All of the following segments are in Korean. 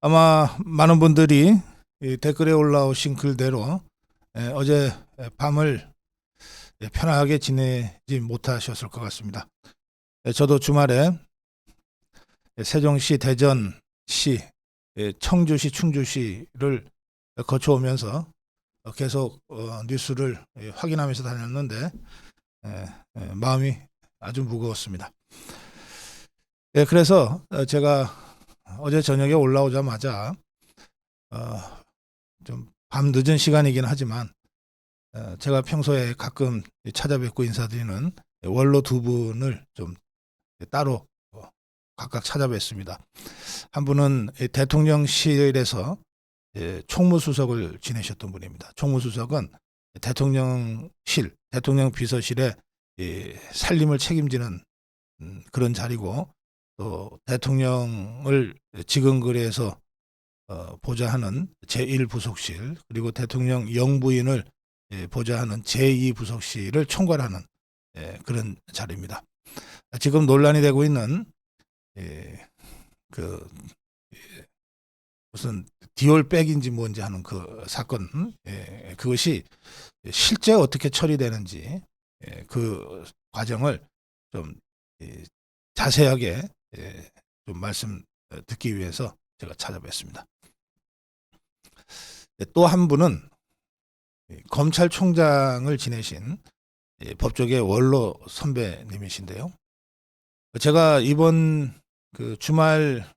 아마 많은 분들이 이 댓글에 올라오신 글대로 어제 밤을 편하게 지내지 못하셨을 것 같습니다. 저도 주말에 세종시, 대전시, 청주시, 충주시를 거쳐오면서 계속 뉴스를 확인하면서 다녔는데 마음이 아주 무거웠습니다. 그래서 제가 어제 저녁에 올라오자마자 좀 밤 늦은 시간이긴 하지만 제가 평소에 가끔 찾아뵙고 인사드리는 원로 두 분을 좀 따로 각각 찾아뵙습니다. 한 분은 대통령실에서 총무수석을 지내셨던 분입니다. 총무수석은 대통령실, 대통령 비서실의 살림을 책임지는 그런 자리고, 또 대통령을 지근거리에서 보좌하는 제1부속실, 그리고 대통령 영부인을 보좌하는 제2부속실을 총괄하는 그런 자리입니다. 지금 논란이 되고 있는 그 무슨 디올백인지 뭔지 하는 그 사건, 그것이 실제 어떻게 처리되는지 그 과정을 좀 자세하게 좀 말씀 듣기 위해서 제가 찾아뵙습니다. 또 한 분은 검찰총장을 지내신 법조계 원로 선배님이신데요. 제가 이번 그 주말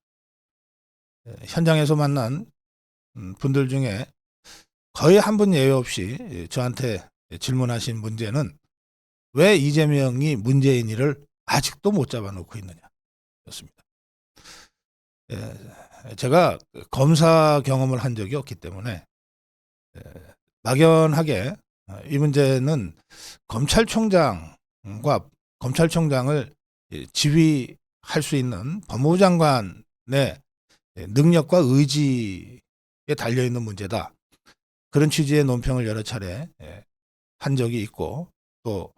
현장에서 만난 분들 중에 거의 한 분 예외 없이 저한테 질문하신 문제는 왜 이재명이 문재인이를 아직도 못 잡아놓고 있느냐였습니다. 제가 검사 경험을 한 적이 없기 때문에 막연하게 이 문제는 검찰총장과 검찰총장을 지휘할 수 있는 법무부 장관의 능력과 의지에 달려있는 문제다, 그런 취지의 논평을 여러 차례 한 적이 있고, 또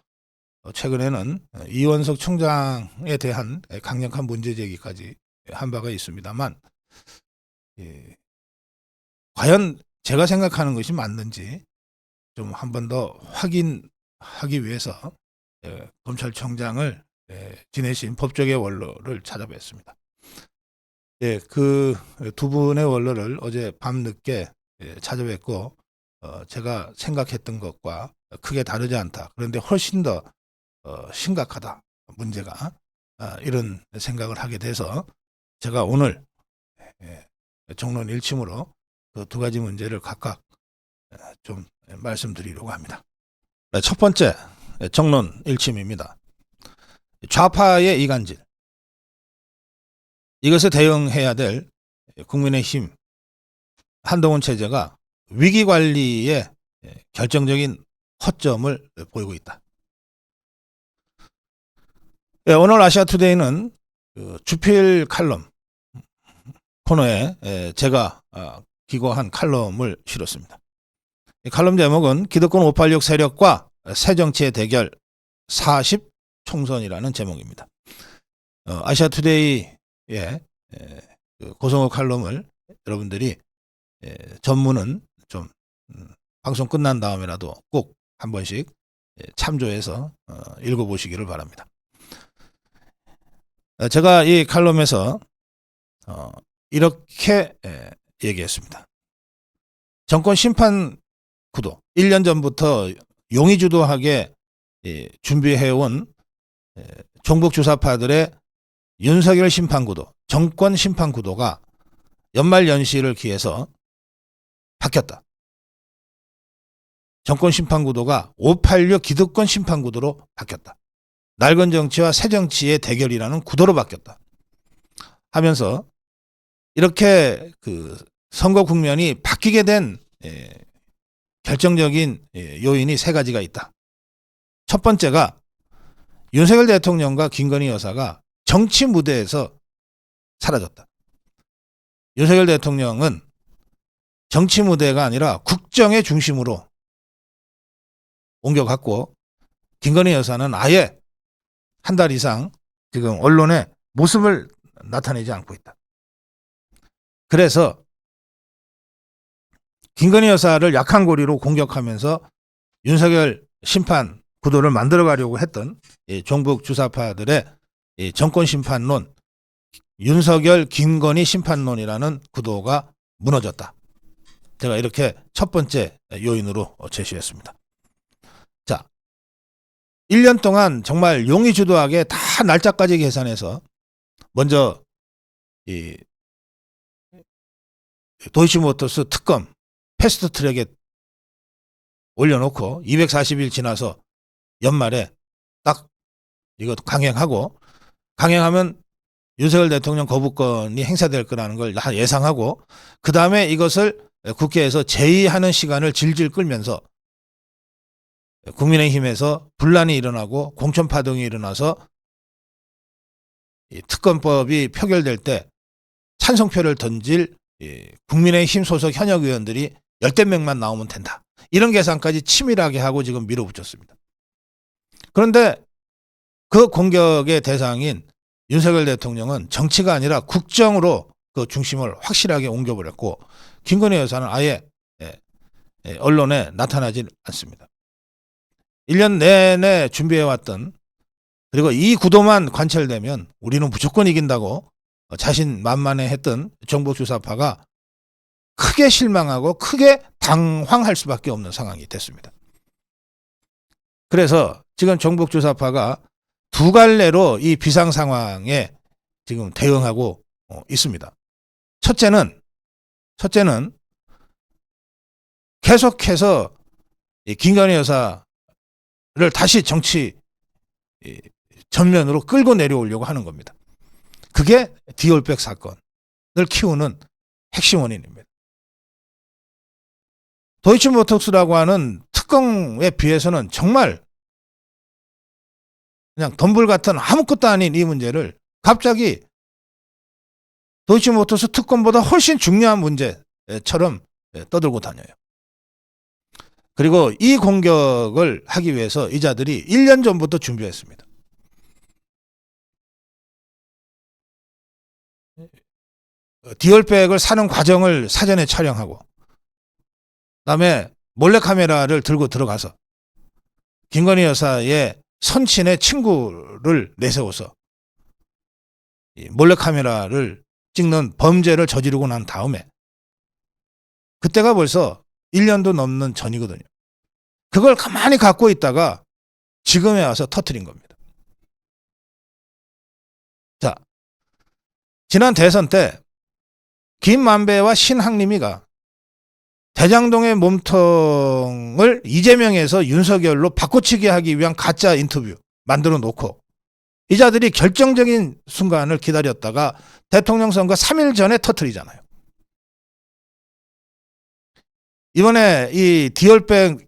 최근에는 이원석 총장에 대한 강력한 문제 제기까지 한 바가 있습니다만, 과연 제가 생각하는 것이 맞는지 좀 한 번 더 확인하기 위해서 검찰총장을 지내신 법조계 원로를 찾아뵙습니다. 그 두 분의 원로를 어제 밤늦게 찾아뵙고 제가 생각했던 것과 크게 다르지 않다, 그런데 훨씬 더 심각하다 문제가, 이런 생각을 하게 돼서 제가 오늘 정론 일침으로 그 두 가지 문제를 각각 좀 말씀드리려고 합니다. 첫 번째 정론 일침입니다. 좌파의 이간질, 이것에 대응해야 될 국민의힘 한동훈 체제가 위기관리에 결정적인 허점을 보이고 있다. 오늘 아시아투데이는 그 주필 칼럼 코너에 제가 기고한 칼럼을 실었습니다. 이 칼럼 제목은 기득권 586 세력과 새정치의 대결 40 총선이라는 제목입니다. 아시아투데이의 그 고성호 칼럼을 여러분들이 전문은 좀 방송 끝난 다음에라도 꼭 한 번씩 참조해서 읽어보시기를 바랍니다. 제가 이 칼럼에서 이렇게 얘기했습니다. 정권 심판 구도, 1년 전부터 용의주도하게 준비해온 종북주사파들의 윤석열 심판 구도, 정권 심판 구도가 연말 연시를 기해서 바뀌었다. 정권 심판 구도가 586 기득권 심판 구도로 바뀌었다. 낡은 정치와 새 정치의 대결이라는 구도로 바뀌었다 하면서, 이렇게 그 선거 국면이 바뀌게 된 결정적인 요인이 세 가지가 있다. 첫 번째가 윤석열 대통령과 김건희 여사가 정치 무대에서 사라졌다. 윤석열 대통령은 정치 무대가 아니라 국정의 중심으로 옮겨갔고, 김건희 여사는 아예 한 달 이상 지금 언론에 모습을 나타내지 않고 있다. 그래서 김건희 여사를 약한 고리로 공격하면서 윤석열 심판 구도를 만들어가려고 했던 종북 주사파들의 정권 심판론, 윤석열 김건희 심판론이라는 구도가 무너졌다. 제가 이렇게 첫 번째 요인으로 제시했습니다. 자, 1년 동안 정말 용의주도하게 다 날짜까지 계산해서 먼저 이 도이치모터스 특검 패스트트랙에 올려놓고 240일 지나서 연말에 딱 이거 강행하면 윤석열 대통령 거부권이 행사될 거라는 걸 다 예상하고, 그 다음에 이것을 국회에서 제의하는 시간을 질질 끌면서 국민의힘에서 분란이 일어나고 공천파동이 일어나서 이 특검법이 표결될 때 찬성표를 던질 국민의힘 소속 현역 의원들이 열댓 명만 나오면 된다. 이런 계산까지 치밀하게 하고 지금 밀어붙였습니다. 그런데 그 공격의 대상인 윤석열 대통령은 정치가 아니라 국정으로 그 중심을 확실하게 옮겨버렸고, 김건희 여사는 아예 언론에 나타나지 않습니다. 1년 내내 준비해왔던, 그리고 이 구도만 관철되면 우리는 무조건 이긴다고 자신만만해했던 정부 주사파가 크게 실망하고 크게 당황할 수밖에 없는 상황이 됐습니다. 그래서 지금 정부 주사파가 두 갈래로 이 비상 상황에 지금 대응하고 있습니다. 첫째는 계속해서 이 김건희 여사를 다시 정치 전면으로 끌고 내려오려고 하는 겁니다. 그게 디올백 사건을 키우는 핵심 원인입니다. 도이치모터스라고 하는 특검에 비해서는 정말 그냥 덤불 같은 아무것도 아닌 이 문제를 갑자기 도이치모터스 특검보다 훨씬 중요한 문제처럼 떠들고 다녀요. 그리고 이 공격을 하기 위해서 이자들이 1년 전부터 준비했습니다. 디올백을 사는 과정을 사전에 촬영하고, 그다음에 몰래카메라를 들고 들어가서 김건희 여사의 선친의 친구를 내세워서 몰래카메라를 찍는 범죄를 저지르고 난 다음에, 그때가 벌써 1년도 넘는 전이거든요. 그걸 가만히 갖고 있다가 지금에 와서 터뜨린 겁니다. 자, 지난 대선 때 김만배와 신학림이가 대장동의 몸통을 이재명에서 윤석열로 바꿔치기 하기 위한 가짜 인터뷰 만들어 놓고, 이자들이 결정적인 순간을 기다렸다가 대통령 선거 3일 전에 터뜨리잖아요. 이번에 이 디올백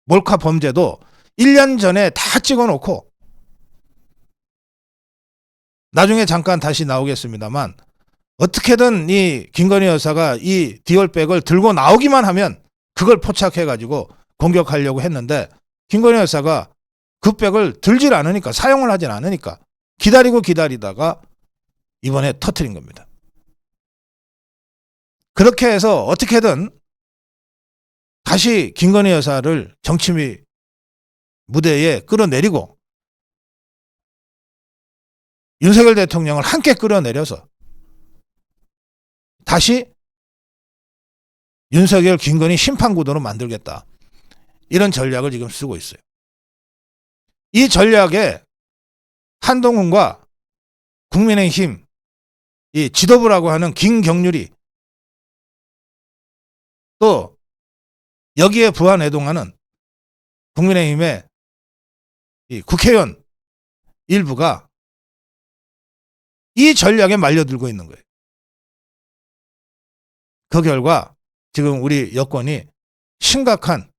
몰카 범죄도 1년 전에 다 찍어놓고, 나중에 잠깐 다시 나오겠습니다만, 어떻게든 이 김건희 여사가 이 디올백을 들고 나오기만 하면 그걸 포착해가지고 공격하려고 했는데, 김건희 여사가 그 백을 들질 않으니까, 사용을 하질 않으니까 기다리다가 이번에 터뜨린 겁니다. 그렇게 해서 어떻게든 다시 김건희 여사를 정치 무대에 끌어내리고 윤석열 대통령을 함께 끌어내려서 다시 윤석열 김건희 심판구도로 만들겠다, 이런 전략을 지금 쓰고 있어요. 이 전략에 한동훈과 국민의힘 이 지도부라고 하는 김경률이, 또 여기에 부안해동하는 국민의힘의 이 국회의원 일부가 이 전략에 말려들고 있는 거예요. 그 결과 지금 우리 여권이 심각한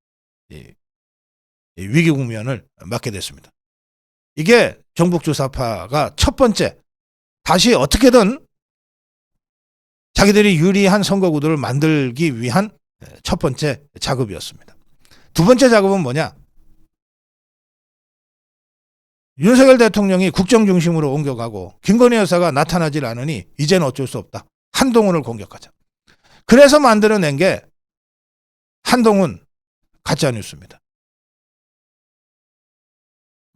위기 국면을 맞게 됐습니다. 이게 정북주사파가 첫 번째, 다시 어떻게든 자기들이 유리한 선거 구도를 만들기 위한 첫 번째 작업이었습니다. 두 번째 작업은 뭐냐? 윤석열 대통령이 국정 중심으로 옮겨가고 김건희 여사가 나타나질 않으니 이제는 어쩔 수 없다. 한동훈을 공격하자. 그래서 만들어낸 게 한동훈 가짜뉴스입니다.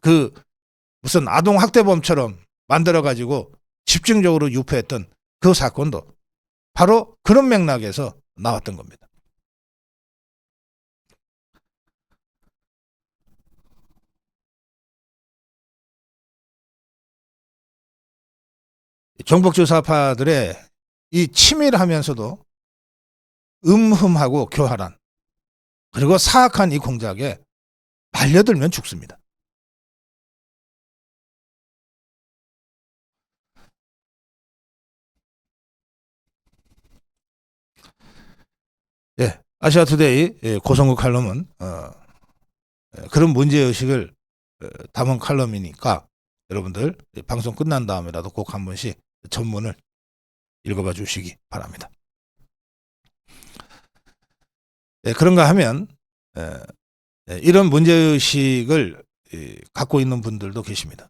그 무슨 아동학대범처럼 만들어가지고 집중적으로 유포했던 그 사건도 바로 그런 맥락에서 나왔던 겁니다. 정복주사파들의 이 치밀하면서도 음흠하고 교활한 그리고 사악한 이 공작에 말려들면 죽습니다. 예, 아시아투데이 고성국 칼럼은 그런 문제의식을 담은 칼럼이니까 여러분들 방송 끝난 다음에라도 꼭 한 번씩 전문을 읽어봐 주시기 바랍니다. 그런가 하면 이런 문제의식을 갖고 있는 분들도 계십니다.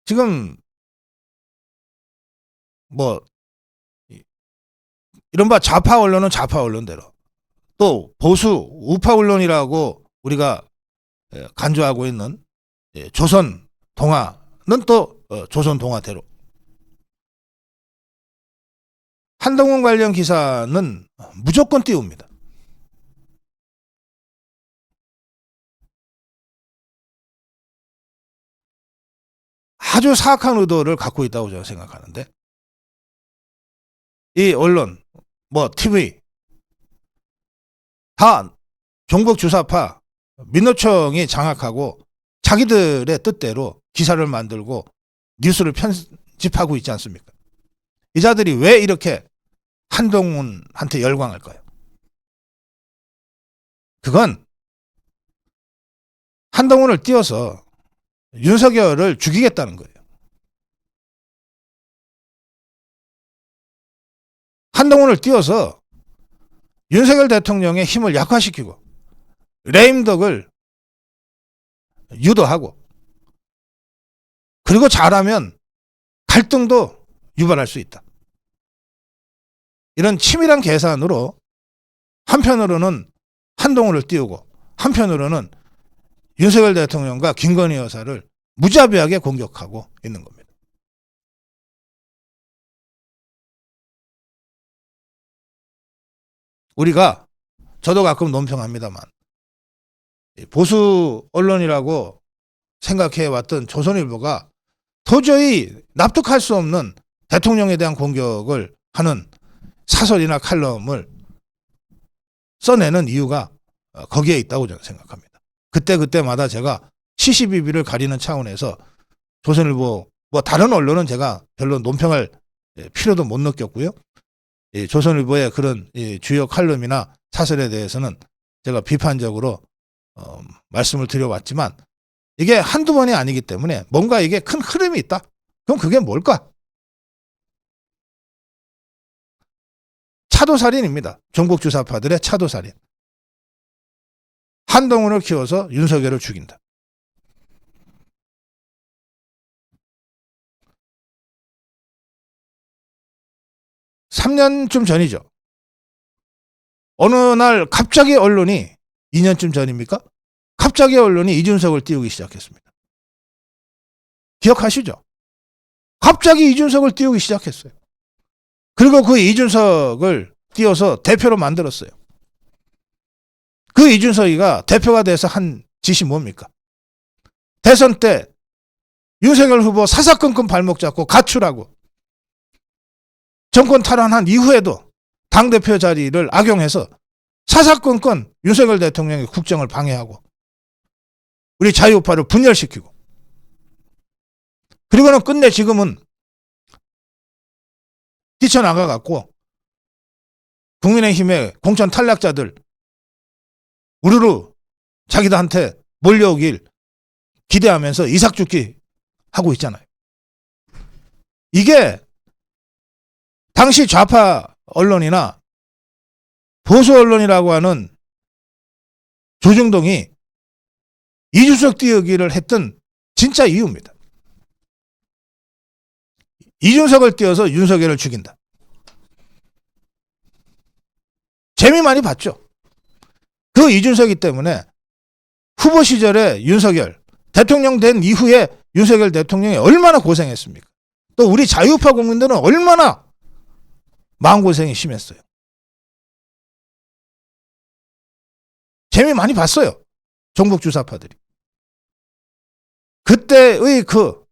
지금 뭐 이른바 좌파 언론은 좌파 언론대로 또 보수 우파 언론이라고 우리가 간주하고 있는 조선 동아는 또 조선 동아대로 한동훈 관련 기사는 무조건 띄웁니다. 아주 사악한 의도를 갖고 있다고 저는 생각하는데 이 언론, 뭐 TV 다 종북주사파 민노총이 장악하고 자기들의 뜻대로 기사를 만들고 뉴스를 편집하고 있지 않습니까? 이 자들이 왜 이렇게 한동훈한테 열광할까요? 그건 한동훈을 띄워서 윤석열을 죽이겠다는 거예요. 한동훈을 띄워서 윤석열 대통령의 힘을 약화시키고 레임덕을 유도하고 그리고 잘하면 갈등도 유발할 수 있다. 이런 치밀한 계산으로 한편으로는 한동훈을 띄우고 한편으로는 윤석열 대통령과 김건희 여사를 무자비하게 공격하고 있는 겁니다. 우리가 저도 가끔 논평합니다만 보수 언론이라고 생각해왔던 조선일보가 도저히 납득할 수 없는 대통령에 대한 공격을 하는 사설이나 칼럼을 써내는 이유가 거기에 있다고 저는 생각합니다. 그때마다 제가 시시비비를 가리는 차원에서 조선일보 뭐 다른 언론은 제가 별로 논평할 필요도 못 느꼈고요. 조선일보의 그런 주요 칼럼이나 사설에 대해서는 제가 비판적으로 말씀을 드려왔지만 이게 한두 번이 아니기 때문에 뭔가 이게 큰 흐름이 있다. 그럼 그게 뭘까? 차도살인입니다. 종북주사파들의 차도살인. 한동훈을 키워서 윤석열을 죽인다. (3년쯤) 전이죠. 어느 날 갑자기 언론이 2년쯤 전입니까? 갑자기 언론이 이준석을 띄우기 시작했습니다. 기억하시죠? 갑자기 이준석을 띄우기 시작했어요. 그리고 그 이준석을 띄워서 대표로 만들었어요. 그 이준석이가 대표가 돼서 한 짓이 뭡니까? 대선 때 윤석열 후보 사사건건 발목 잡고 가출하고 정권 탈환한 이후에도 당대표 자리를 악용해서 사사건건 윤석열 대통령의 국정을 방해하고 우리 자유우파를 분열시키고 그리고는 끝내 지금은 뛰쳐나가갖고 국민의힘의 공천 탈락자들 우르르 자기들한테 몰려오길 기대하면서 이삭죽기 하고 있잖아요. 이게 당시 좌파 언론이나 보수 언론이라고 하는 조중동이 이준석 띄우기를 했던 진짜 이유입니다. 이준석을 띄워서 윤석열을 죽인다. 재미 많이 봤죠. 그 이준석이 때문에 후보 시절에 윤석열, 대통령 된 이후에 윤석열 대통령이 얼마나 고생했습니까? 또 우리 자유파 국민들은 얼마나 마음고생이 심했어요. 재미 많이 봤어요. 종북 주사파들이. 그때의 그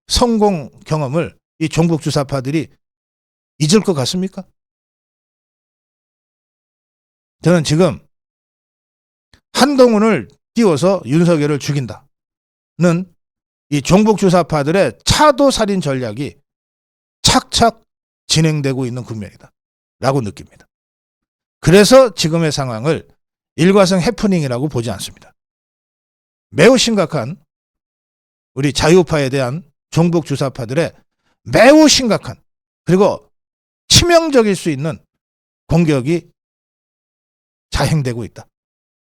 성공 경험을 이 종북 주사파들이 잊을 것 같습니까? 저는 지금 한동훈을 띄워서 윤석열을 죽인다는 이 종북 주사파들의 차도살인 전략이 착착 진행되고 있는 국면이다 라고 느낍니다. 그래서 지금의 상황을 일과성 해프닝이라고 보지 않습니다. 매우 심각한 우리 자유파에 대한 종북 주사파들의 매우 심각한 그리고 치명적일 수 있는 공격이 자행되고 있다.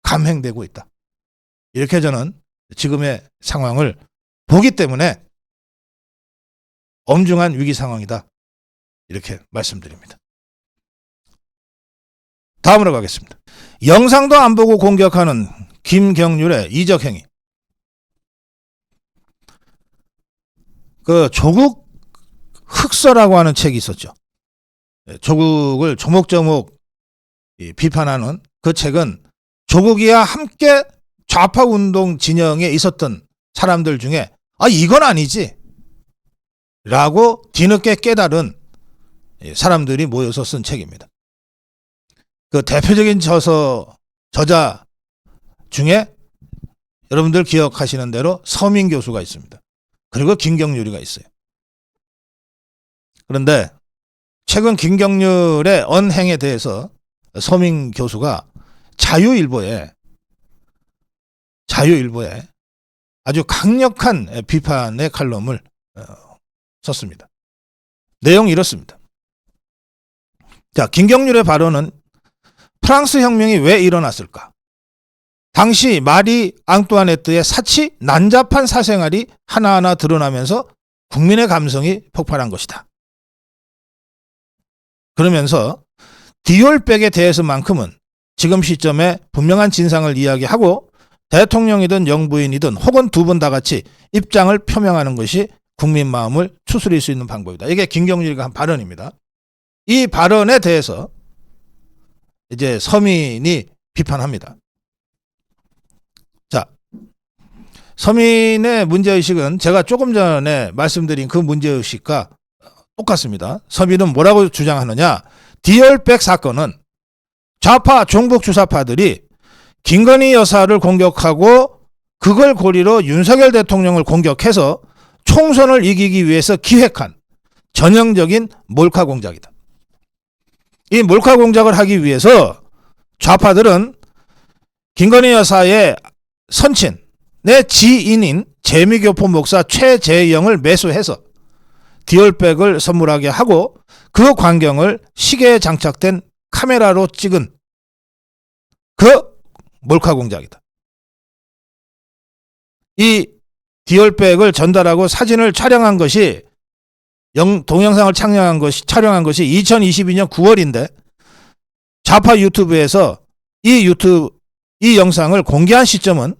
감행되고 있다. 이렇게 저는 지금의 상황을 보기 때문에 엄중한 위기 상황이다. 이렇게 말씀드립니다. 다음으로 가겠습니다. 영상도 안 보고 공격하는 김경률의 이적 행위. 그 조국 흑서라고 하는 책이 있었죠. 조국을 조목조목 비판하는 그 책은 조국이와 함께 좌파 운동 진영에 있었던 사람들 중에 이건 아니지 라고 뒤늦게 깨달은 사람들이 모여서 쓴 책입니다. 그 대표적인 저자 중에 여러분들 기억하시는 대로 서민 교수가 있습니다. 그리고 김경률이가 있어요. 그런데 최근 김경률의 언행에 대해서 서민 교수가 자유일보에 아주 강력한 비판의 칼럼을 썼습니다. 내용이 이렇습니다. 자, 김경률의 발언은 프랑스 혁명이 왜 일어났을까? 당시 마리 앙뚜아네트의 사치 난잡한 사생활이 하나하나 드러나면서 국민의 감성이 폭발한 것이다. 그러면서 디올백에 대해서만큼은 지금 시점에 분명한 진상을 이야기하고 대통령이든 영부인이든 혹은 두 분 다 같이 입장을 표명하는 것이 국민 마음을 추스릴 수 있는 방법이다. 이게 김경률이가 한 발언입니다. 이 발언에 대해서 이제 서민이 비판합니다. 자, 서민의 문제의식은 제가 조금 전에 말씀드린 그 문제의식과 똑같습니다. 서민은 뭐라고 주장하느냐? 디올백 사건은 좌파 종북 주사파들이 김건희 여사를 공격하고 그걸 고리로 윤석열 대통령을 공격해서 총선을 이기기 위해서 기획한 전형적인 몰카 공작이다. 이 몰카 공작을 하기 위해서 좌파들은 김건희 여사의 선친, 내 지인인 재미교포 목사 최재영을 매수해서 디올백을 선물하게 하고 그 광경을 시계에 장착된 카메라로 찍은 그 몰카 공작이다. 이 디올백을 전달하고 사진을 촬영한 것이 동영상을 촬영한 것이 2022년 9월인데 좌파 유튜브에서 이 영상을 공개한 시점은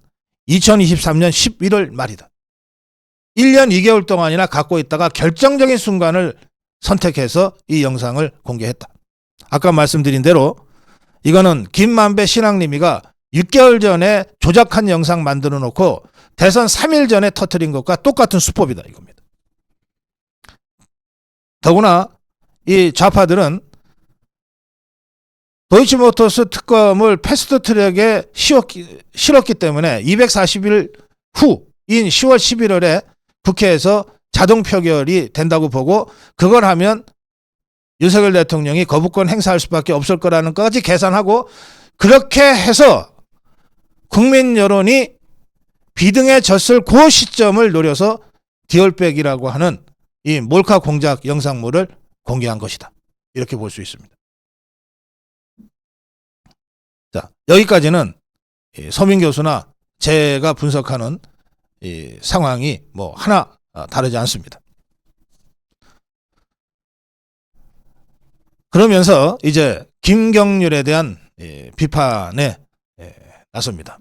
2023년 11월 말이다. 1년 2개월 동안이나 갖고 있다가 결정적인 순간을 선택해서 이 영상을 공개했다. 아까 말씀드린 대로 이거는 김만배 신앙님이가 6개월 전에 조작한 영상 만들어 놓고 대선 3일 전에 터뜨린 것과 똑같은 수법이다 이겁니다. 더구나 이 좌파들은 도이치모터스 특검을 패스트트랙에 실었기 때문에 240일 후인 10월 11월에 국회에서 자동 표결이 된다고 보고 그걸 하면 윤석열 대통령이 거부권 행사할 수밖에 없을 거라는 것까지 계산하고 그렇게 해서 국민 여론이 비등해졌을 그 시점을 노려서 디올백이라고 하는 이 몰카 공작 영상물을 공개한 것이다. 이렇게 볼 수 있습니다. 자, 여기까지는 서민 교수나 제가 분석하는 이 상황이 뭐 하나 다르지 않습니다. 그러면서 이제 김경률에 대한 비판에 나섭니다.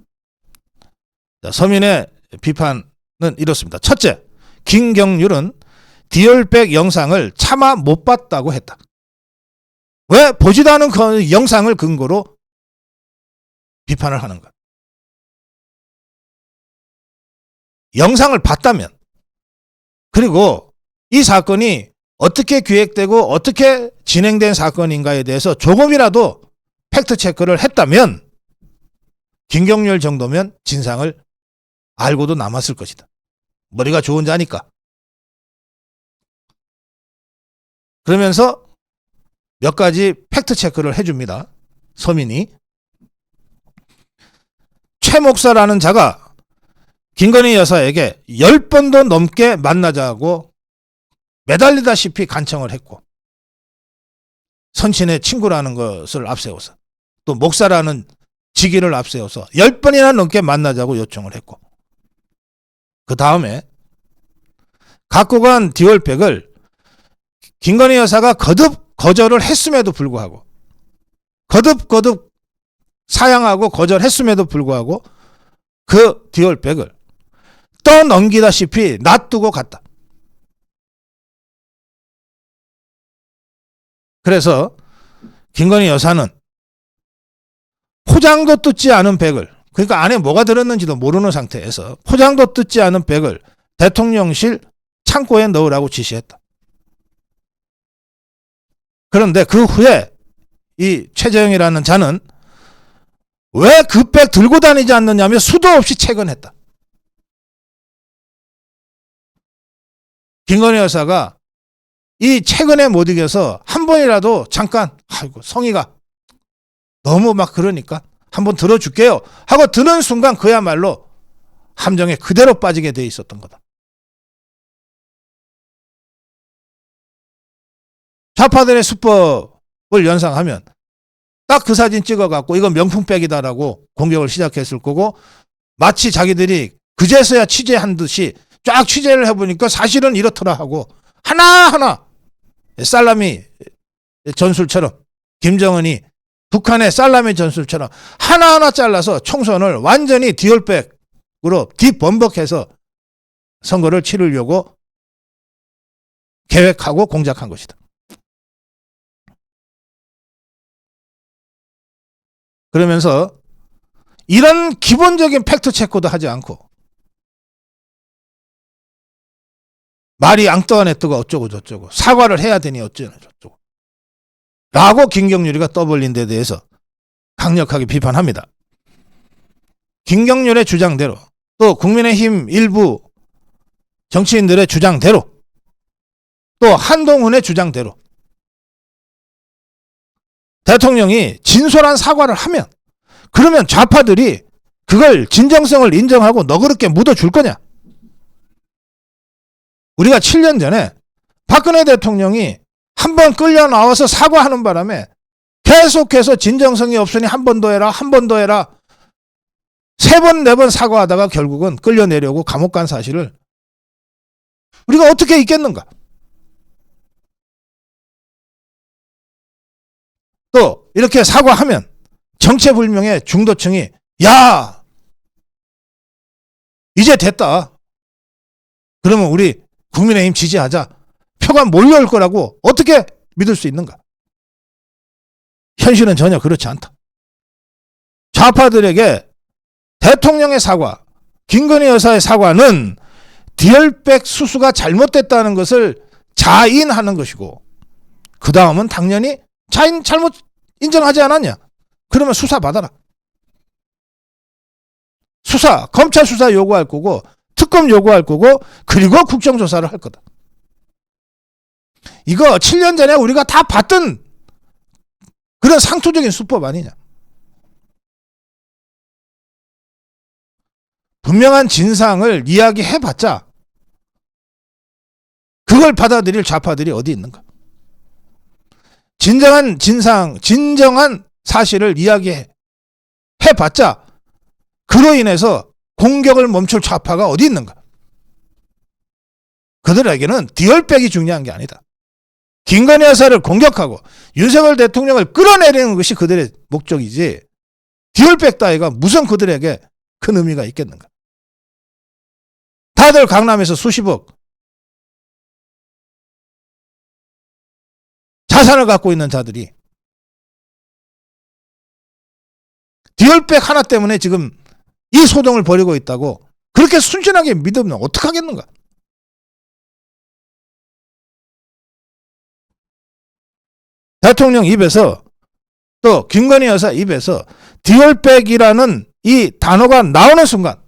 서민의 비판은 이렇습니다. 첫째, 김경률은 디올백 영상을 차마 못 봤다고 했다. 왜 보지도 않은 그 영상을 근거로 비판을 하는가? 영상을 봤다면, 그리고 이 사건이 어떻게 기획되고 어떻게 진행된 사건인가에 대해서 조금이라도 팩트체크를 했다면 김경률 정도면 진상을 알고도 남았을 것이다. 머리가 좋은 자니까. 그러면서 몇 가지 팩트체크를 해줍니다. 서민이. 최 목사라는 자가 김건희 여사에게 10번도 넘게 만나자고 매달리다시피 간청을 했고, 선친의 친구라는 것을 앞세워서, 또 목사라는 직위를 앞세워서 10번이나 넘게 만나자고 요청을 했고, 그 다음에 갖고 간 디올백을 김건희 여사가 거듭 거절을 했음에도 불구하고, 거듭 사양하고 거절했음에도 불구하고 그 디올백을 떠넘기다시피 놔두고 갔다. 그래서 김건희 여사는 포장도 뜯지 않은 백을, 그러니까 안에 뭐가 들었는지도 모르는 상태에서 포장도 뜯지 않은 백을 대통령실 창고에 넣으라고 지시했다. 그런데 그 후에 이 최재형이라는 자는 왜 그 백 들고 다니지 않느냐며 수도 없이 채근했다. 김건희 여사가 이 채근에 못 이겨서 한 번이라도 잠깐, 아이고 성의가 너무 막 그러니까 한번 들어줄게요 하고 드는 순간 그야말로 함정에 그대로 빠지게 돼 있었던 거다. 좌파들의 수법을 연상하면 딱 그 사진 찍어갖고 이건 명품백이다라고 공격을 시작했을 거고, 마치 자기들이 그제서야 취재한 듯이 쫙 취재를 해보니까 사실은 이렇더라 하고 하나하나 살라미 전술처럼, 김정은이 북한의 살라미 전술처럼 하나하나 잘라서 총선을 완전히 디올백으로 뒷범벅해서 선거를 치르려고 계획하고 공작한 것이다. 그러면서 이런 기본적인 팩트체크도 하지 않고 말이 앙떠안에 뜨고 어쩌고 저쩌고 사과를 해야 되니 어쩌고 저쩌고 라고 김경률이가 떠벌린 데 대해서 강력하게 비판합니다. 김경률의 주장대로, 또 국민의힘 일부 정치인들의 주장대로, 또 한동훈의 주장대로 대통령이 진솔한 사과를 하면, 그러면 좌파들이 그걸 진정성을 인정하고 너그럽게 묻어줄 거냐? 우리가 7년 전에 박근혜 대통령이 한 번 끌려 나와서 사과하는 바람에 계속해서 진정성이 없으니 한 번 더 해라, 한 번 더 해라, 3번, 4번 사과하다가 결국은 끌려내려고 감옥 간 사실을 우리가 어떻게 잊겠는가? 또 이렇게 사과하면 정체불명의 중도층이 야 이제 됐다, 그러면 우리 국민의힘 지지하자, 표가 몰려올 거라고 어떻게 믿을 수 있는가? 현실은 전혀 그렇지 않다. 좌파들에게 대통령의 사과, 김건희 여사의 사과는 디올백 수수가 잘못됐다는 것을 자인하는 것이고, 그 다음은 당연히 자인 잘못 인정하지 않았냐? 그러면 수사 받아라. 수사, 검찰 수사 요구할 거고, 특검 요구할 거고, 그리고 국정조사를 할 거다. 이거 7년 전에 우리가 다 봤던 그런 상투적인 수법 아니냐? 분명한 진상을 이야기해봤자 그걸 받아들일 좌파들이 어디 있는가? 진정한 진상, 진정한 사실을 이야기해봤자 그로 인해서 공격을 멈출 좌파가 어디 있는가? 그들에게는 디올백이 중요한 게 아니다. 김건희 여사를 공격하고 윤석열 대통령을 끌어내리는 것이 그들의 목적이지 디올백 따위가 무슨 그들에게 큰 의미가 있겠는가. 다들 강남에서 수십억 자산을 갖고 있는 자들이 디올백 하나 때문에 지금 이 소동을 벌이고 있다고 그렇게 순진하게 믿으면 어떡하겠는가. 대통령 입에서 또 김건희 여사 입에서 디올백이라는 이 단어가 나오는 순간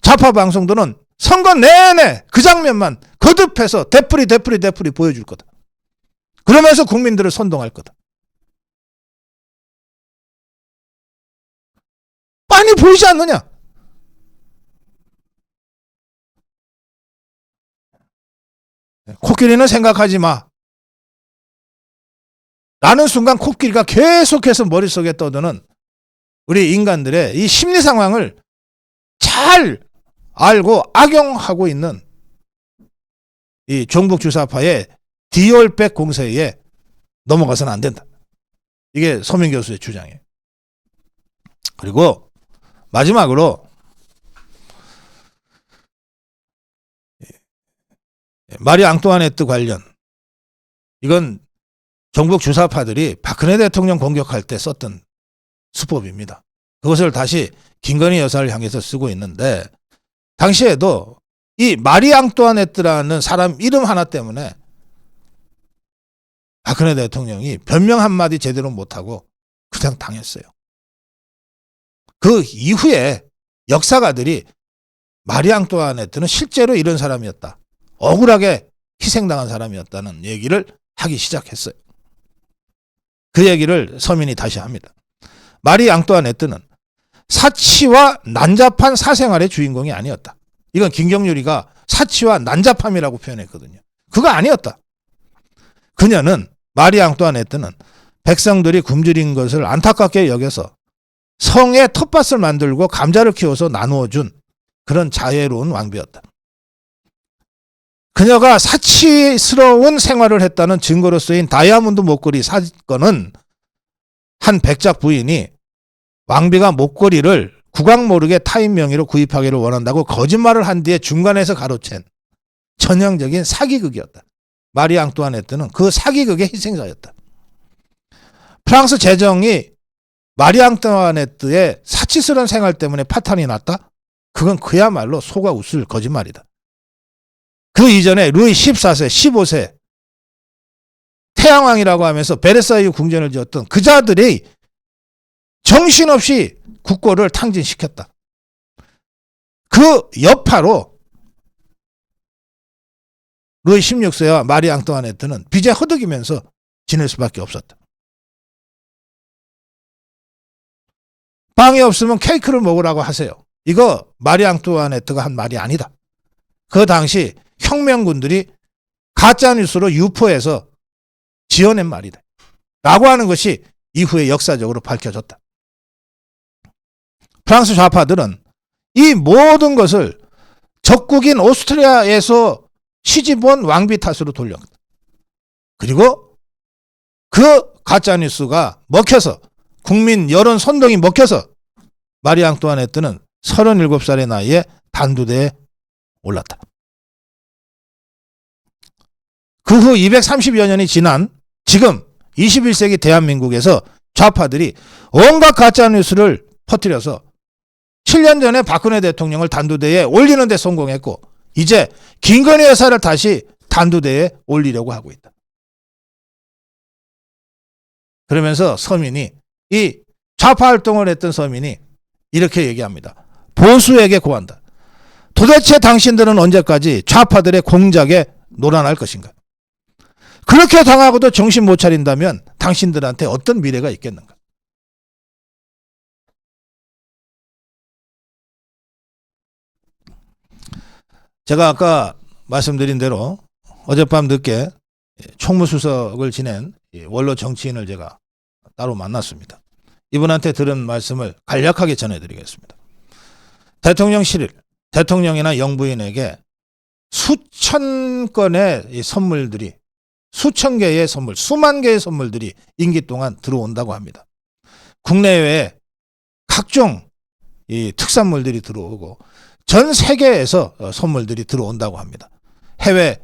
좌파 방송들은 선거 내내 그 장면만 거듭해서 되풀이 보여줄 거다. 그러면서 국민들을 선동할 거다. 빤히 보이지 않느냐? 코끼리는 생각하지 마. 라는 순간 코끼리가 계속해서 머릿속에 떠드는 우리 인간들의 이 심리 상황을 잘 알고 악용하고 있는 이 종북 주사파의 디올백 공세에 넘어가서는 안 된다. 이게 서민 교수의 주장이에요. 그리고 마지막으로 마리 앙뚜아네트 관련, 이건 종북 주사파들이 박근혜 대통령 공격할 때 썼던 수법입니다. 그것을 다시 김건희 여사를 향해서 쓰고 있는데, 당시에도 이 마리 앙뚜아네트라는 사람 이름 하나 때문에 박근혜 대통령이 변명 한마디 제대로 못하고 그냥 당했어요. 그 이후에 역사가들이 마리 앙뚜아네트는 실제로 이런 사람이었다, 억울하게 희생당한 사람이었다는 얘기를 하기 시작했어요. 그 얘기를 서민이 다시 합니다. 마리 앙뚜아네트는 사치와 난잡한 사생활의 주인공이 아니었다. 이건 김경률이가 사치와 난잡함이라고 표현했거든요. 그거 아니었다. 그녀는, 마리 앙뚜아네트는 백성들이 굶주린 것을 안타깝게 여겨서 성에 텃밭을 만들고 감자를 키워서 나누어준 그런 자애로운 왕비였다. 그녀가 사치스러운 생활을 했다는 증거로 쓰인 다이아몬드 목걸이 사건은 한 백작 부인이 왕비가 목걸이를 국왕 모르게 타인 명의로 구입하기를 원한다고 거짓말을 한 뒤에 중간에서 가로챈 전형적인 사기극이었다. 마리 앙뚜아네트는 그 사기극의 희생자였다. 프랑스 재정이 마리 앙뚜아네트의 사치스러운 생활 때문에 파탄이 났다? 그건 그야말로 속아 웃을 거짓말이다. 그 이전에 루이 14세, 15세 태양왕이라고 하면서 베르사유 궁전을 지었던 그 자들이 정신없이 국고를 탕진시켰다. 그 여파로 루이 16세와 마리 앙뚜아네트는 빚에 허덕이면서 지낼 수밖에 없었다. 빵이 없으면 케이크를 먹으라고 하세요. 이거 마리 앙뚜아네트가 한 말이 아니다. 그 당시 혁명군들이 가짜뉴스로 유포해서 지어낸 말이다 라고 하는 것이 이후에 역사적으로 밝혀졌다. 프랑스 좌파들은 이 모든 것을 적국인 오스트리아에서 시집온 왕비 탓으로 돌렸다. 그리고 그 가짜뉴스가 먹혀서, 국민 여론 선동이 먹혀서 마리 앙뚜아네트는 37살의 나이에 단두대에 올랐다. 그 후 230여 년이 지난 지금 21세기 대한민국에서 좌파들이 온갖 가짜뉴스를 퍼뜨려서 7년 전에 박근혜 대통령을 단두대에 올리는 데 성공했고, 이제 김건희 여사를 다시 단두대에 올리려고 하고 있다. 그러면서 서민이, 이 좌파 활동을 했던 서민이 이렇게 얘기합니다. 보수에게 고한다. 도대체 당신들은 언제까지 좌파들의 공작에 놀아날 것인가? 그렇게 당하고도 정신 못 차린다면 당신들한테 어떤 미래가 있겠는가? 제가 아까 말씀드린 대로 어젯밤 늦게 총무수석을 지낸 원로 정치인을 제가 따로 만났습니다. 이분한테 들은 말씀을 간략하게 전해드리겠습니다. 대통령실, 대통령이나 영부인에게 수천 건의 선물들이 수천 개의 선물, 수만 개의 선물들이 임기 동안 들어온다고 합니다. 국내외에 각종 이 특산물들이 들어오고 전 세계에서 선물들이 들어온다고 합니다. 해외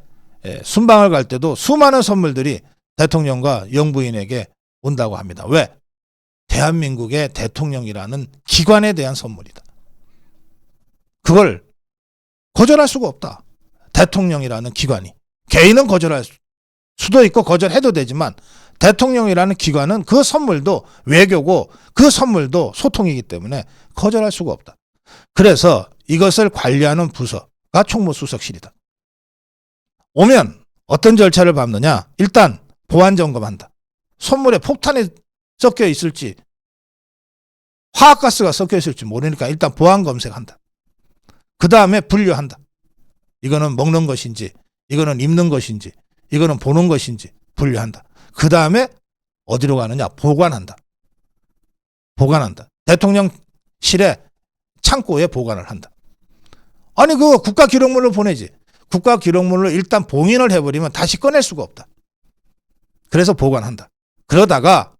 순방을 갈 때도 수많은 선물들이 대통령과 영부인에게 온다고 합니다. 왜? 대한민국의 대통령이라는 기관에 대한 선물이다. 그걸 거절할 수가 없다. 대통령이라는 기관이. 개인은 거절할 수도 있고 거절해도 되지만 대통령이라는 기관은 그 선물도 외교고 그 선물도 소통이기 때문에 거절할 수가 없다. 그래서 이것을 관리하는 부서가 총무수석실이다. 오면 어떤 절차를 밟느냐? 일단 보안 점검한다. 선물에 폭탄이 섞여 있을지 화학가스가 섞여 있을지 모르니까 일단 보안 검색한다. 그 다음에 분류한다. 이거는 먹는 것인지, 이거는 입는 것인지, 이거는 보는 것인지 분류한다. 그 다음에 어디로 가느냐? 보관한다. 보관한다. 대통령실에 창고에 보관을 한다. 아니 그 국가기록물로 보내지. 국가기록물로 일단 봉인을 해버리면 다시 꺼낼 수가 없다. 그래서 보관한다. 그러다가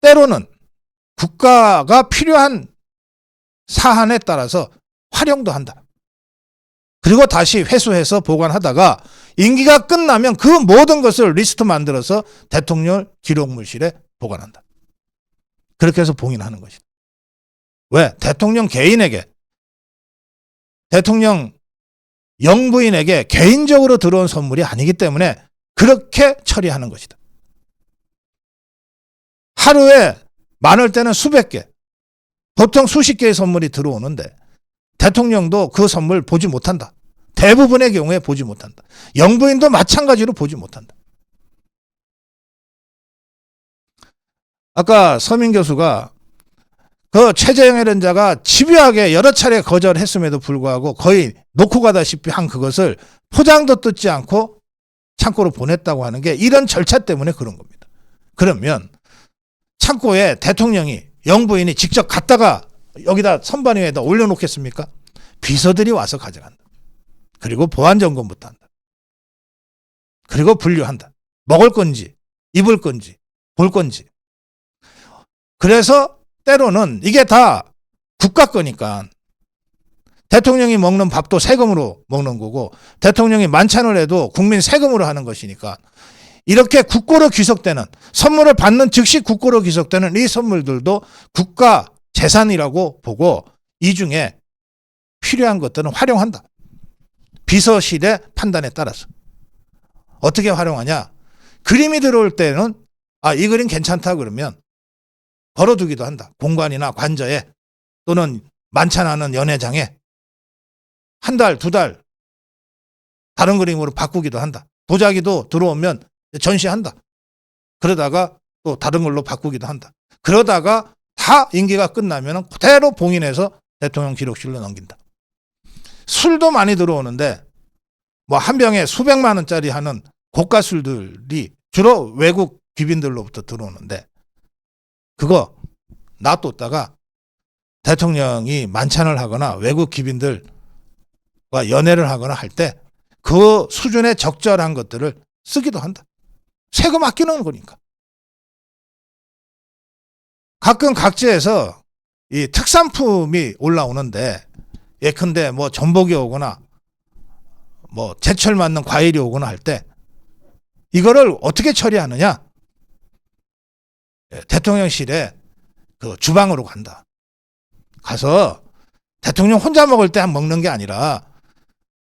때로는 국가가 필요한 사안에 따라서 활용도 한다. 그리고 다시 회수해서 보관하다가 임기가 끝나면 그 모든 것을 리스트 만들어서 대통령 기록물실에 보관한다. 그렇게 해서 봉인하는 것이다. 왜? 대통령 개인에게, 대통령 영부인에게 개인적으로 들어온 선물이 아니기 때문에 그렇게 처리하는 것이다. 하루에 많을 때는 수백 개, 보통 수십 개의 선물이 들어오는데 대통령도 그 선물 보지 못한다. 대부분의 경우에 보지 못한다. 영부인도 마찬가지로 보지 못한다. 아까 서민 교수가 그 최재형 해련자가 집요하게 여러 차례 거절했음에도 불구하고 거의 놓고 가다시피 한 그것을 포장도 뜯지 않고 창고로 보냈다고 하는 게 이런 절차 때문에 그런 겁니다. 그러면 창고에 대통령이 영부인이 직접 갔다가 여기다 선반 위에다 올려놓겠습니까? 비서들이 와서 가져간다. 그리고 보안 점검부터 한다. 그리고 분류한다. 먹을 건지 입을 건지 볼 건지. 그래서 때로는 이게 다 국가 거니까 대통령이 먹는 밥도 세금으로 먹는 거고 대통령이 만찬을 해도 국민 세금으로 하는 것이니까 이렇게 국고로 귀속되는 선물을 받는 즉시 국고로 귀속되는 이 선물들도 국가 재산이라고 보고 이 중에 필요한 것들은 활용한다. 비서실의 판단에 따라서. 어떻게 활용하냐? 그림이 들어올 때는 이 그림 괜찮다 그러면 걸어두기도 한다. 공관이나 관저에 또는 만찬하는 연회장에 한 달, 두 달 다른 그림으로 바꾸기도 한다. 도자기도 들어오면 전시한다. 그러다가 또 다른 걸로 바꾸기도 한다. 그러다가 다 임기가 끝나면 그대로 봉인해서 대통령 기록실로 넘긴다. 술도 많이 들어오는데 뭐 한 병에 수백만 원짜리 하는 고가 술들이 주로 외국 귀빈들로부터 들어오는데 그거 놔뒀다가 대통령이 만찬을 하거나 외국 귀빈들과 연애를 하거나 할 때 그 수준에 적절한 것들을 쓰기도 한다. 세금 아끼는 거니까. 가끔 각지에서 이 특산품이 올라오는데 예컨대 뭐 전복이 오거나 뭐 제철 맞는 과일이 오거나 할 때 이거를 어떻게 처리하느냐? 대통령실에 그 주방으로 간다. 가서 대통령 혼자 먹을 때 먹는 게 아니라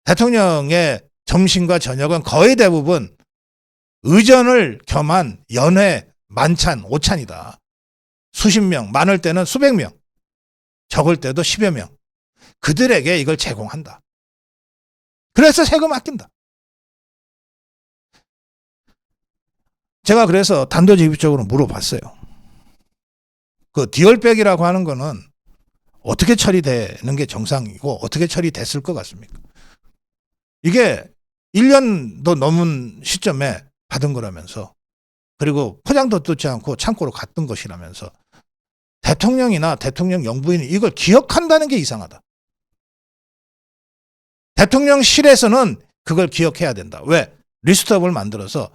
대통령의 점심과 저녁은 거의 대부분 의전을 겸한 연회, 만찬, 오찬이다. 수십 명, 많을 때는 수백 명, 적을 때도 10여 명. 그들에게 이걸 제공한다. 그래서 세금 아낀다. 제가 그래서 단도직입적으로 물어봤어요. 그 디얼백이라고 하는 거는 어떻게 처리되는 게 정상이고 어떻게 처리됐을 것 같습니까? 이게 1년도 넘은 시점에 받은 거라면서 그리고 포장도 뜯지 않고 창고로 갔던 것이라면서 대통령이나 대통령 영부인이 이걸 기억한다는 게 이상하다. 대통령실에서는 그걸 기억해야 된다. 왜? 리스트업을 만들어서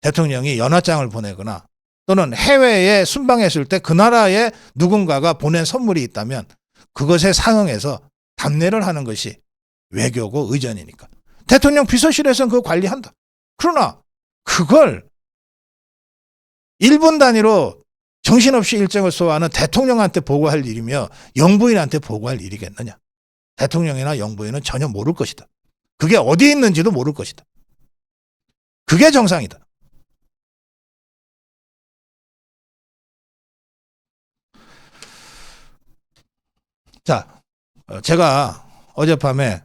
대통령이 연하장을 보내거나 또는 해외에 순방했을 때 그 나라에 누군가가 보낸 선물이 있다면 그것에 상응해서 답례를 하는 것이 외교고 의전이니까. 대통령 비서실에서는 그거 관리한다. 그러나 그걸 1분 단위로 정신없이 일정을 소화하는 대통령한테 보고할 일이며 영부인한테 보고할 일이겠느냐. 대통령이나 영부인은 전혀 모를 것이다. 그게 어디에 있는지도 모를 것이다. 그게 정상이다. 자, 제가 어젯밤에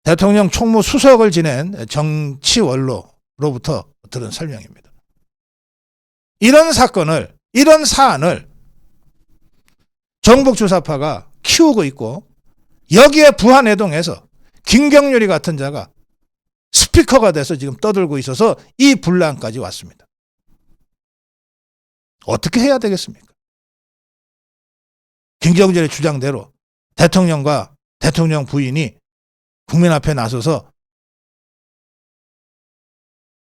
대통령 총무수석을 지낸 정치원로로부터 들은 설명입니다. 이런 사건을, 이런 사안을 정북주사파가 키우고 있고 여기에 부안해동해서 김경률이 같은 자가 스피커가 돼서 지금 떠들고 있어서 이 분란까지 왔습니다. 어떻게 해야 되겠습니까? 김경률의 주장대로 대통령과 대통령 부인이 국민 앞에 나서서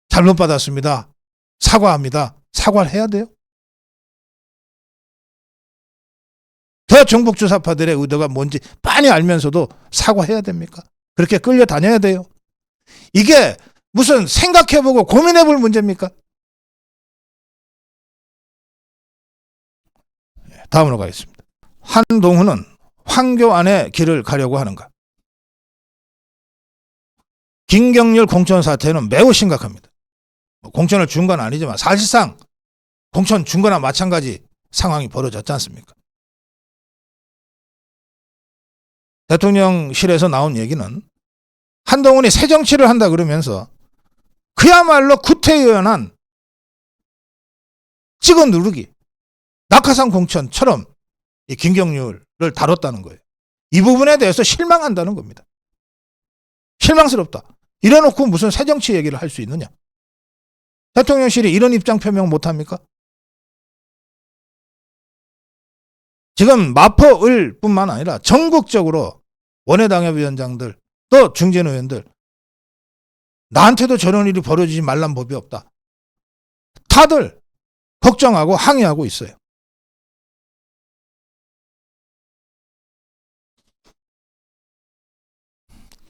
잘못 받았습니다. 사과합니다. 사과를 해야 돼요? 더 정북주사파들의 의도가 뭔지 빤히 알면서도 사과해야 됩니까? 그렇게 끌려다녀야 돼요? 이게 무슨 생각해보고 고민해볼 문제입니까? 다음으로 가겠습니다. 한동훈은 황교 안의 길을 가려고 하는가? 김경률 공천 사태는 매우 심각합니다. 공천을 준 건 아니지만 사실상 공천 준 거나 마찬가지 상황이 벌어졌지 않습니까? 대통령실에서 나온 얘기는 한동훈이 새 정치를 한다 그러면서 그야말로 구태의연한 찍어 누르기, 낙하산 공천처럼 이 김경률을 다뤘다는 거예요. 이 부분에 대해서 실망한다는 겁니다. 실망스럽다. 이래놓고 무슨 새 정치 얘기를 할 수 있느냐. 대통령실이 이런 입장 표명 못합니까? 지금 마포을 뿐만 아니라 전국적으로 원외당협위원장들 또 중진 의원들 나한테도 저런 일이 벌어지지 말란 법이 없다. 다들 걱정하고 항의하고 있어요.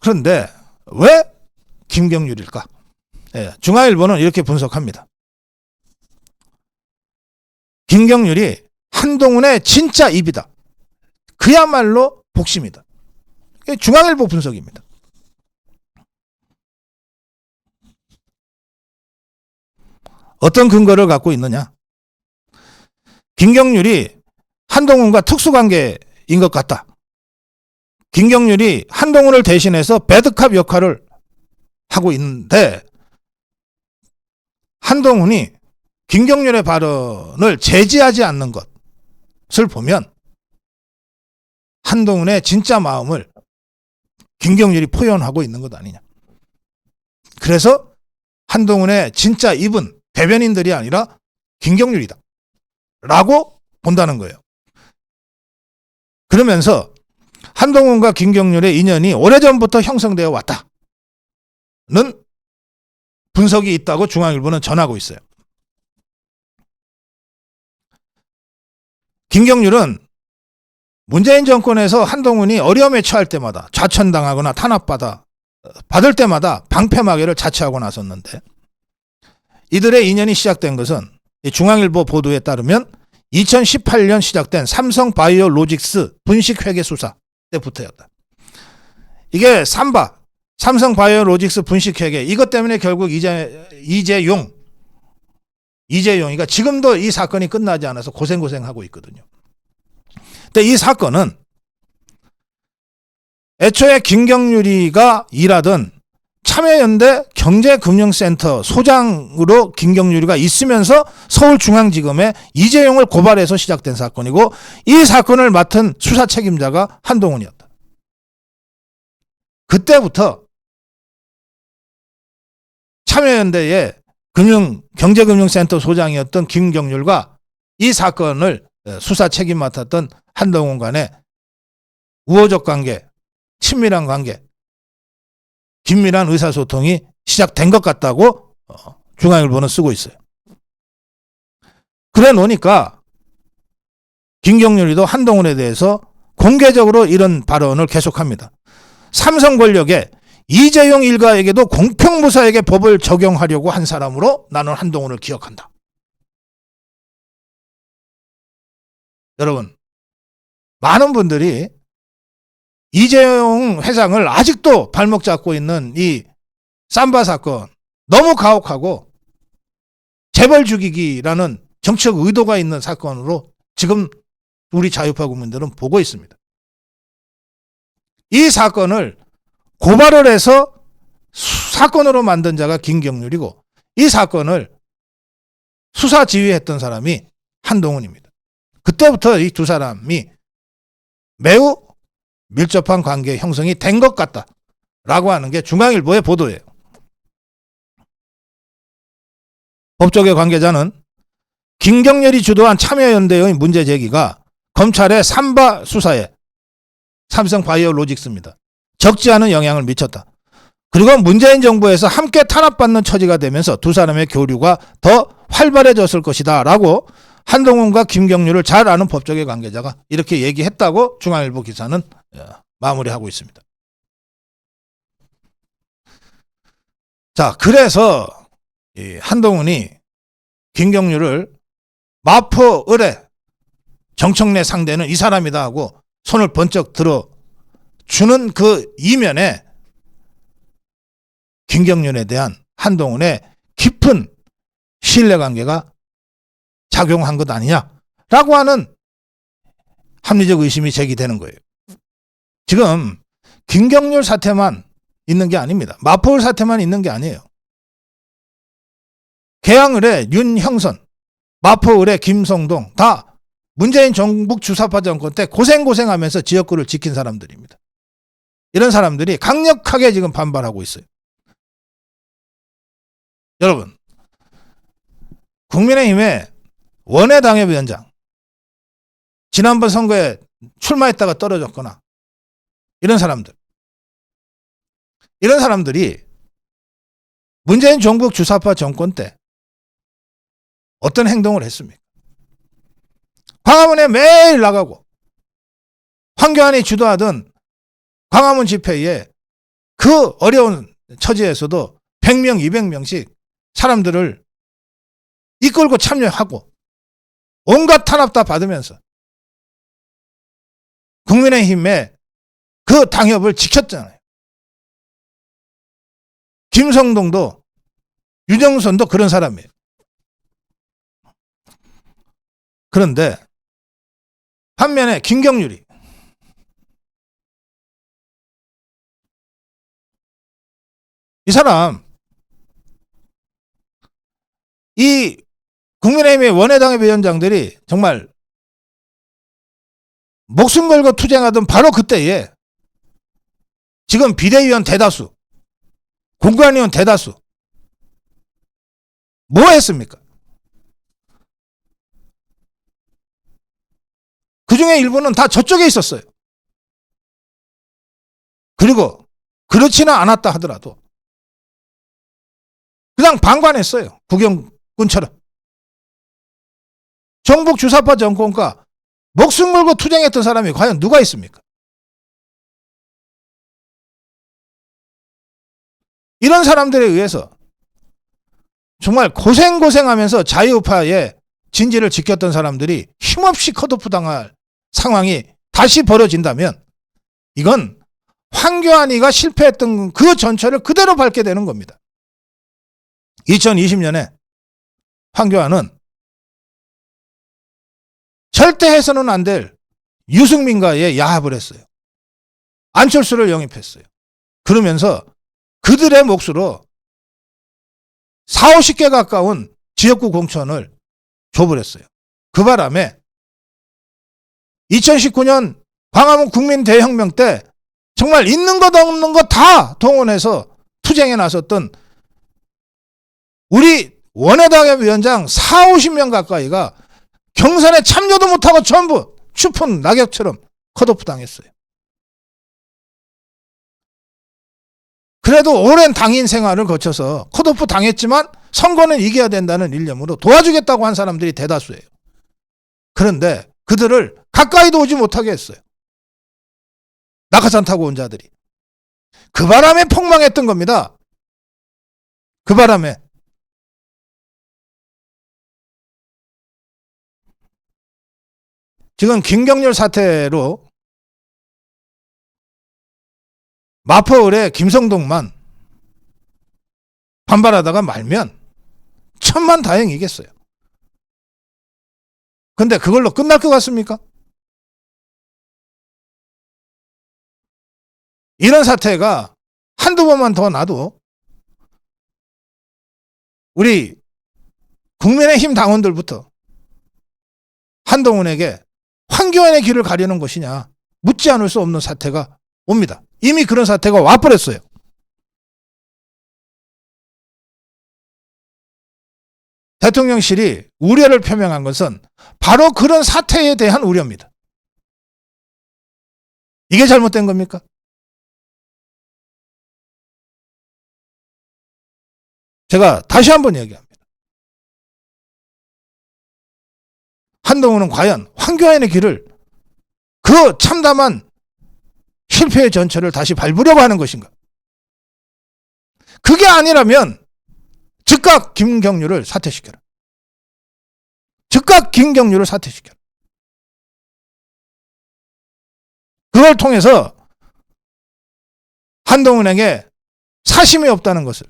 그런데 왜 김경률일까? 중앙일보는 이렇게 분석합니다. 김경률이 한동훈의 진짜 입이다. 그야말로 복심이다. 이게 중앙일보 분석입니다. 어떤 근거를 갖고 있느냐? 김경률이 한동훈과 특수관계인 것 같다. 김경률이 한동훈을 대신해서 배드캅 역할을 하고 있는데 한동훈이 김경률의 발언을 제지하지 않는 것을 보면 한동훈의 진짜 마음을 김경률이 표현하고 있는 것 아니냐. 그래서 한동훈의 진짜 입은 대변인들이 아니라 김경률이다 라고 본다는 거예요. 그러면서 한동훈과 김경률의 인연이 오래전부터 형성되어 왔다는 분석이 있다고 중앙일보는 전하고 있어요. 김경률은 문재인 정권에서 한동훈이 어려움에 처할 때마다 좌천당하거나 탄압받을 때마다 방패막이를 자처하고 나섰는데 이들의 인연이 시작된 것은 중앙일보 보도에 따르면 2018년 시작된 삼성바이오로직스 분식회계 수사 때부터였다. 이게 삼성바이오로직스 분식회계 이것 때문에 결국 이재용 그러니까 지금도 이 사건이 끝나지 않아서 고생하고 있거든요. 근데 이 사건은 애초에 김경률이가 일하던 참여연대 경제금융센터 소장으로 김경률이가 있으면서 서울중앙지검에 이재용을 고발해서 시작된 사건이고 이 사건을 맡은 수사 책임자가 한동훈이었다. 그때부터 참여연대의 경제금융센터 소장이었던 김경률과 이 사건을 수사 책임 맡았던 한동훈 간의 우호적 관계, 친밀한 관계, 긴밀한 의사소통이 시작된 것 같다고 중앙일보는 쓰고 있어요. 그래 놓으니까 김경률이도 한동훈에 대해서 공개적으로 이런 발언을 계속합니다. 삼성 권력에 이재용 일가에게도 공평무사하게 법을 적용하려고 한 사람으로 나는 한동훈을 기억한다. 여러분, 많은 분들이 이재용 회장을 아직도 발목 잡고 있는 이 삼바 사건 너무 가혹하고 재벌 죽이기라는 정치적 의도가 있는 사건으로 지금 우리 자유파 국민들은 보고 있습니다. 이 사건을 고발을 해서 사건으로 만든 자가 김경률이고 이 사건을 수사 지휘했던 사람이 한동훈입니다. 그때부터 이 두 사람이 매우 밀접한 관계 형성이 된 것 같다라고 하는 게 중앙일보의 보도예요. 법조계 관계자는 김경률이 주도한 참여연대의 문제 제기가 검찰의 삼바 수사에 삼성바이오로직스입니다. 적지 않은 영향을 미쳤다. 그리고 문재인 정부에서 함께 탄압받는 처지가 되면서 두 사람의 교류가 더 활발해졌을 것이다 라고 한동훈과 김경률을 잘 아는 법조계 관계자가 이렇게 얘기했다고 중앙일보 기사는 마무리하고 있습니다. 자, 그래서 이 한동훈이 김경률을 마포 의뢰 정청래 상대는 이 사람이다 하고 손을 번쩍 들어 주는 그 이면에 김경률에 대한 한동훈의 깊은 신뢰관계가 작용한 것 아니냐라고 하는 합리적 의심이 제기되는 거예요. 지금 김경률 사태만 있는 게 아닙니다. 마포울 사태만 있는 게 아니에요. 계양을의 윤형선, 마포을의 김성동 다 문재인 정부 주사파 정권 때 고생하면서 지역구를 지킨 사람들입니다. 이런 사람들이 강력하게 지금 반발하고 있어요. 여러분, 국민의힘의 원외당협위원장 지난번 선거에 출마했다가 떨어졌거나 이런 사람들이 문재인 정부 주사파 정권 때 어떤 행동을 했습니까? 광화문에 매일 나가고 황교안이 주도하던 광화문 집회에 그 어려운 처지에서도 100명, 200명씩 사람들을 이끌고 참여하고 온갖 탄압 다 받으면서 국민의힘의 그 당협을 지켰잖아요. 김성동도 윤영선도 그런 사람이에요. 그런데 반면에 김경률이 이 사람 이 국민의힘의 원외당협 위원장들이 정말 목숨 걸고 투쟁하던 바로 그때에 지금 비대위원 대다수, 공관위원 대다수 뭐 했습니까? 그 중에 일부는 다 저쪽에 있었어요. 그리고 그렇지는 않았다 하더라도 그냥 방관했어요. 구경꾼처럼. 정북 주사파 정권과 목숨 걸고 투쟁했던 사람이 과연 누가 있습니까? 이런 사람들에 의해서 정말 고생하면서 자유파의 진지를 지켰던 사람들이 힘없이 컷오프 당할 상황이 다시 벌어진다면 이건 황교안이가 실패했던 그 전철을 그대로 밟게 되는 겁니다. 2020년에 황교안은 절대 해서는 안 될 유승민과의 야합을 했어요. 안철수를 영입했어요. 그러면서 그들의 몫으로 40, 50개 가까운 지역구 공천을 줘버렸어요. 그 바람에 2019년 광화문 국민대혁명 때 정말 있는 것 없는 것 다 동원해서 투쟁에 나섰던 우리 원외당협 위원장 40, 50명 가까이가 경선에 참여도 못하고 전부 추푼 낙엽처럼 컷오프 당했어요. 그래도 오랜 당인 생활을 거쳐서 컷오프 당했지만 선거는 이겨야 된다는 일념으로 도와주겠다고 한 사람들이 대다수예요. 그런데 그들을 가까이도 오지 못하게 했어요. 낙하산 타고 온 자들이. 그 바람에 폭망했던 겁니다. 그 바람에. 지금 김경률 사태로 마포을의 김성동만 반발하다가 말면 천만다행이겠어요. 근데 그걸로 끝날 것 같습니까? 이런 사태가 한두 번만 더 나도 우리 국민의힘 당원들부터 한동훈에게 황교안의 길을 가려는 것이냐 묻지 않을 수 없는 사태가 옵니다. 이미 그런 사태가 와버렸어요. 대통령실이 우려를 표명한 것은 바로 그런 사태에 대한 우려입니다. 이게 잘못된 겁니까? 제가 다시 한번 얘기합니다. 한동훈은 과연 황교안의 길을 그 참담한 실패의 전철을 다시 밟으려고 하는 것인가? 그게 아니라면 즉각 김경률을 사퇴시켜라. 즉각 김경률을 사퇴시켜라. 그걸 통해서 한동훈에게 사심이 없다는 것을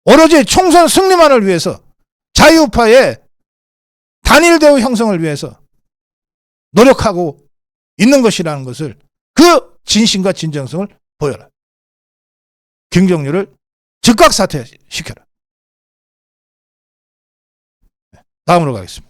오로지 총선 승리만을 위해서 자유파의 단일대우 형성을 위해서 노력하고 있는 것이라는 것을 그 진심과 진정성을 보여라. 김경률을 즉각 사퇴시켜라. 다음으로 가겠습니다.